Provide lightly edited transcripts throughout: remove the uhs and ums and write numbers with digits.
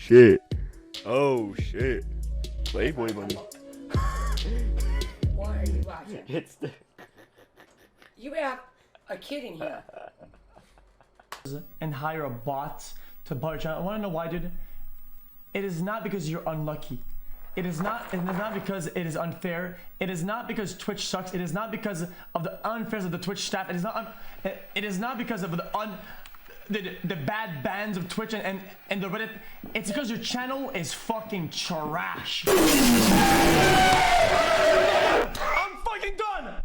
shit. Oh shit. Playboy money. What are you watching? It's the... You have a kid in here. And hire a bot to bot your channel. I want to know why, dude. It is not because you're unlucky. It is not because it is unfair. It is not because Twitch sucks. It is not because of the unfairness of the Twitch staff. It is not because of the bad bans of Twitch and the Reddit. It's because your channel is fucking trash. I'm fucking done.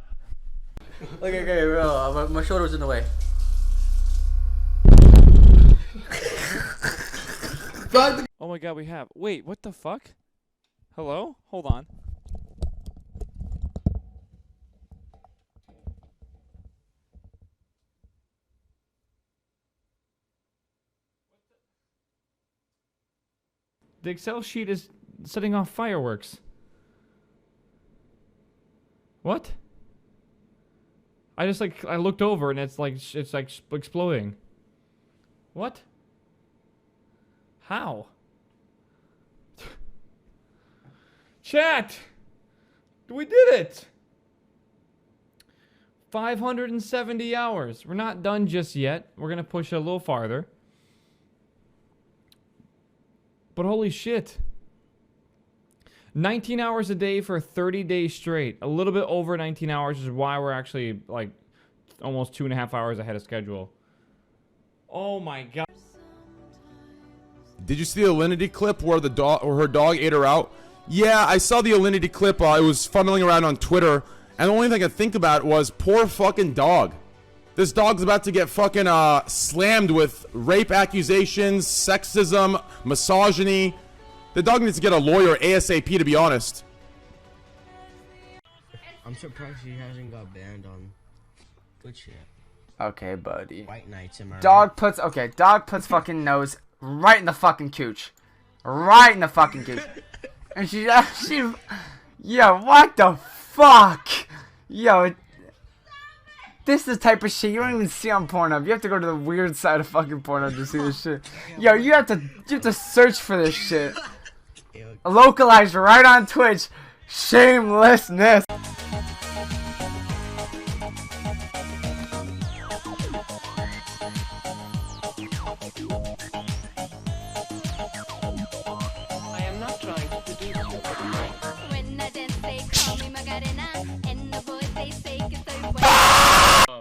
Okay, bro. My shoulder was in the way. Oh my god, we have. Wait, what the fuck? Hello? Hold on. The Excel sheet is setting off fireworks. What? I looked over and it's like exploding. What? How? Chat! We did it! 570 hours. We're not done just yet. We're gonna push it a little farther. But holy shit. 19 hours a day for 30 days straight. A little bit over 19 hours is why we're actually like almost 2.5 hours ahead of schedule. Oh my god. Did you see the Alinity clip where the dog or her dog ate her out? Yeah, I saw the Alinity clip. It was funneling around on Twitter, and the only thing I could think about was poor fucking dog. This dog's about to get fucking slammed with rape accusations, sexism, misogyny. The dog needs to get a lawyer ASAP, to be honest. I'm surprised he hasn't got banned on Twitch yet. Okay, buddy. White Knights, am I right? Dog puts fucking nose right in the fucking cooch. Right in the fucking cooch. And she, yo, what the fuck? Yo, this is the type of shit you don't even see on Pornhub. You have to go to the weird side of fucking Pornhub to see this shit. Yo, you have to search for this shit. Localized right on Twitch. Shamelessness.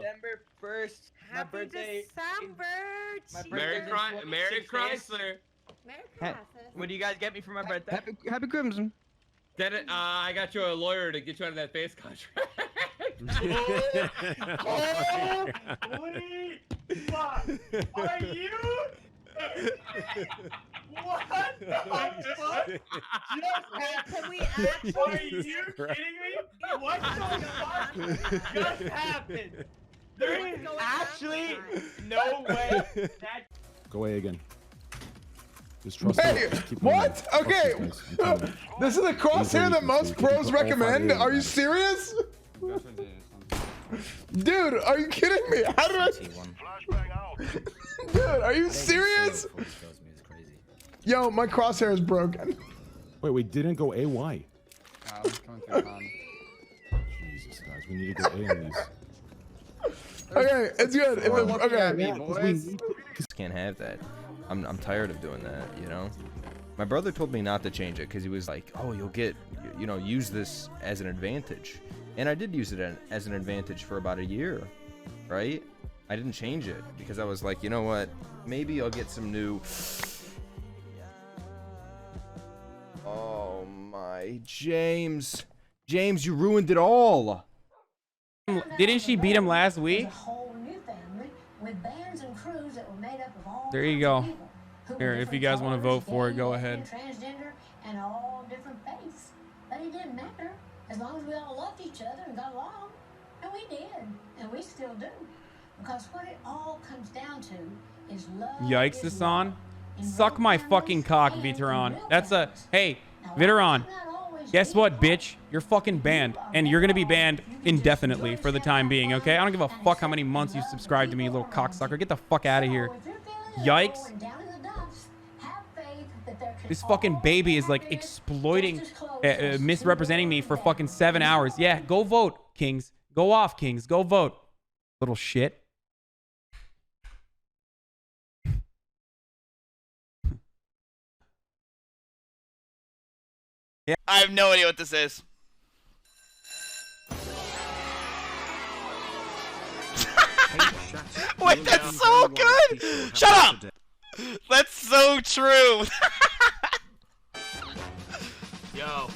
December 1st, my birthday. Merry Chrysler. What do you guys get me for my birthday? Happy Crimson. Then I got you a lawyer to get you out of that face contract. Holy fuck! Are you? What the fuck just happened? Are you kidding me? What the fuck just happened? There is actually no way that. Go away again. Just trust Hey, me. Just keep what? moving. Okay. Trust these guys. This is the crosshair that most pros recommend? Are you serious? Dude, are you kidding me? How did I... Dude, are you serious? Yo, my crosshair is broken. Wait, we didn't go AY. Jesus, guys, we need to go A on these. Okay, it's good. Okay. Can't have that. I'm tired of doing that, you know? My brother told me not to change it because he was like, oh, you'll get, you know, use this as an advantage. And I did use it as an advantage for about a year, right? I didn't change it because I was like, you know what? Maybe I'll get some new... Oh my, James. James, you ruined it all. Didn't she beat him last week? There you go. Here, if you guys want to vote for it, go ahead. Transgender and all different faiths. But it didn't matter as long as we all loved each other and got along. And we did. And we still do. Because what it all comes down to is love. Yikes, this on. Suck my fucking cock, Viteron. That's a... Hey, Viteron. Guess what, bitch? You're fucking banned. And you're gonna be banned indefinitely for the time being, okay? I don't give a fuck how many months you subscribed to me, you little cocksucker. Get the fuck out of here. Yikes. This fucking baby is like exploiting, misrepresenting me for fucking 7 hours. Yeah, go vote, Kings. Go off, Kings. Go vote. Little shit. Yeah. I have no idea what this is. Wait, that's so good! Shut up! That's so true! Yo.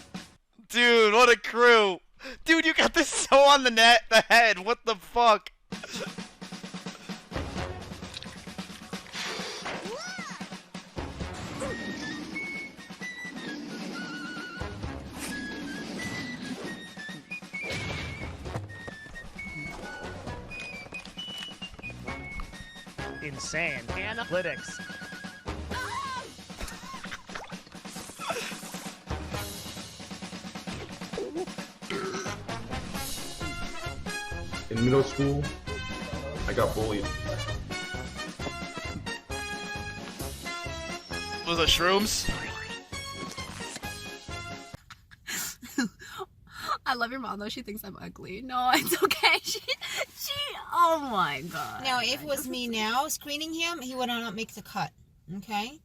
Dude, what a crew! Dude, you got this so on the head, what the fuck? Insane analytics. In middle school, I got bullied. Was it shrooms? I love your mom though. She thinks I'm ugly. No, it's okay. She. Oh my god. Now, if it was me now screening him, he would not make the cut. Okay.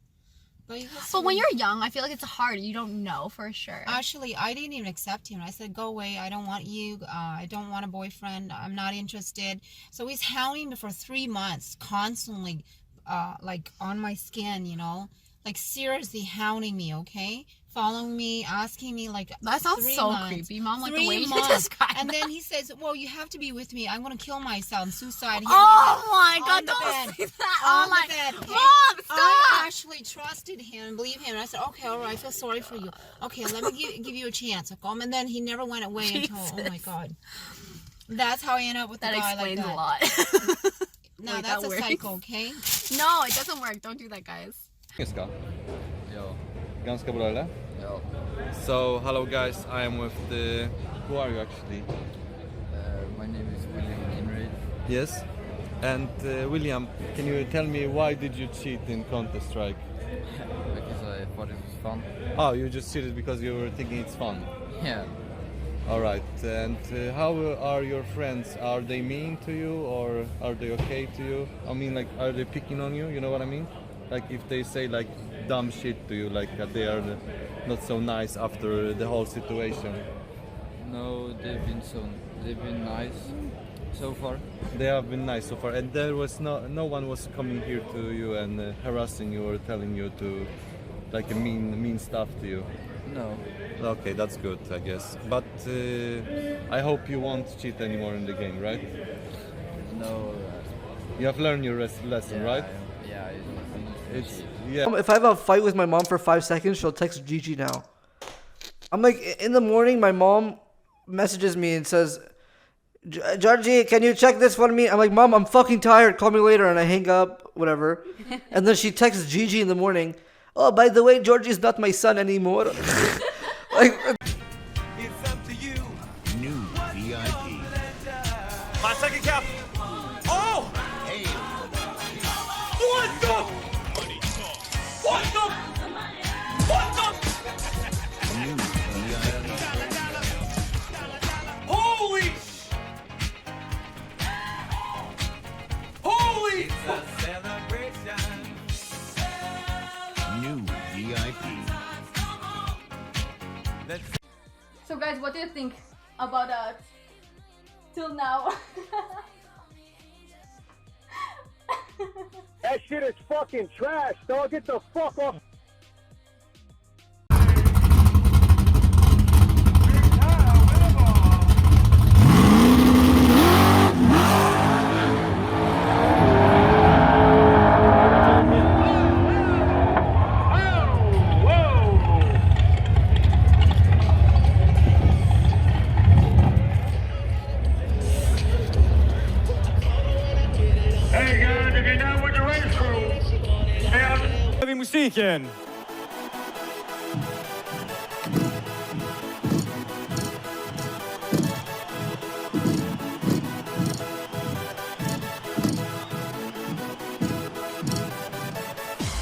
But when you're young, I feel like it's hard. You don't know for sure. Actually, I didn't even accept him. I said, go away. I don't want you. I don't want a boyfriend. I'm not interested. So he's hounding me for 3 months, constantly, like on my skin, you know, like seriously hounding me, okay? Following me, asking me, like, that sounds so creepy, Mom. Like the way you describe and then he says, well, you have to be with me. I'm going to kill myself. Suicide. Oh my god, don't say that. Oh my god. Mom, stop. I actually trusted him and believed him. And I said, okay, all right, I feel sorry for you. Okay, let me give you a chance. Okay? And then he never went away until, oh my god. That's how I ended up with that a guy like that. That explains a lot. No, Wait, that's that a works. cycle, okay? No, it doesn't work. Don't do that, guys. Engelska? Ja. Ganska bra eller? Ja. So, hello guys, I am with the... Who are you actually? My name is William Inreid. Yes. And William, can you tell me why did you cheat in Counter-Strike? Because I thought it was fun. Oh, you just cheated because you were thinking it's fun? Yeah. Alright, and how are your friends? Are they mean to you or are they okay to you? I mean, like, are they picking on you? You know what I mean? Like, if they say, like, dumb shit to you, like, they are not so nice after the whole situation. No, they've been nice so far. They have been nice so far, and there was no one was coming here to you and harassing you or telling you to, like, mean stuff to you. No. Okay, that's good, I guess. But I hope you won't cheat anymore in the game, right? No. You have learned your lesson, right? Yeah. It's yeah. If I have a fight with my mom for 5 seconds, she'll text Gigi now. I'm like, in the morning, my mom messages me and says, Georgie, can you check this for me? I'm like, Mom, I'm fucking tired. Call me later. And I hang up, whatever. And then she texts Gigi in the morning. Oh, by the way, Georgie's not my son anymore. Like, it's up to you. New VIP. 5 second cap. Oh! Hey. What the? What the? What the? New VIP. Holy! Holy! It's a celebration. New VIP. So guys, what do you think about till now? That shit is fucking trash, dog. Get the fuck off. Musiken.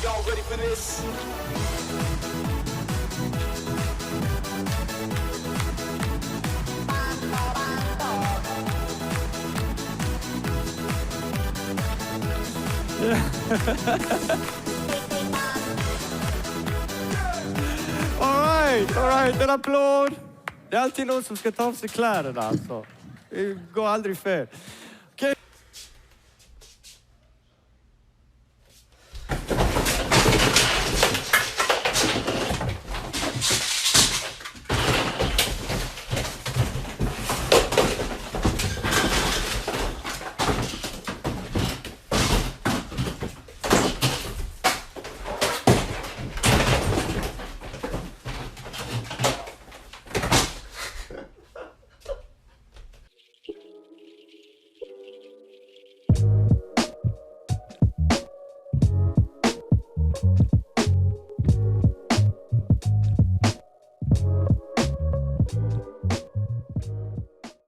Y'all ready for this? All right, en applåd. Det är alltid någon som ska ta av sig kläderna alltså. Det går aldrig fel.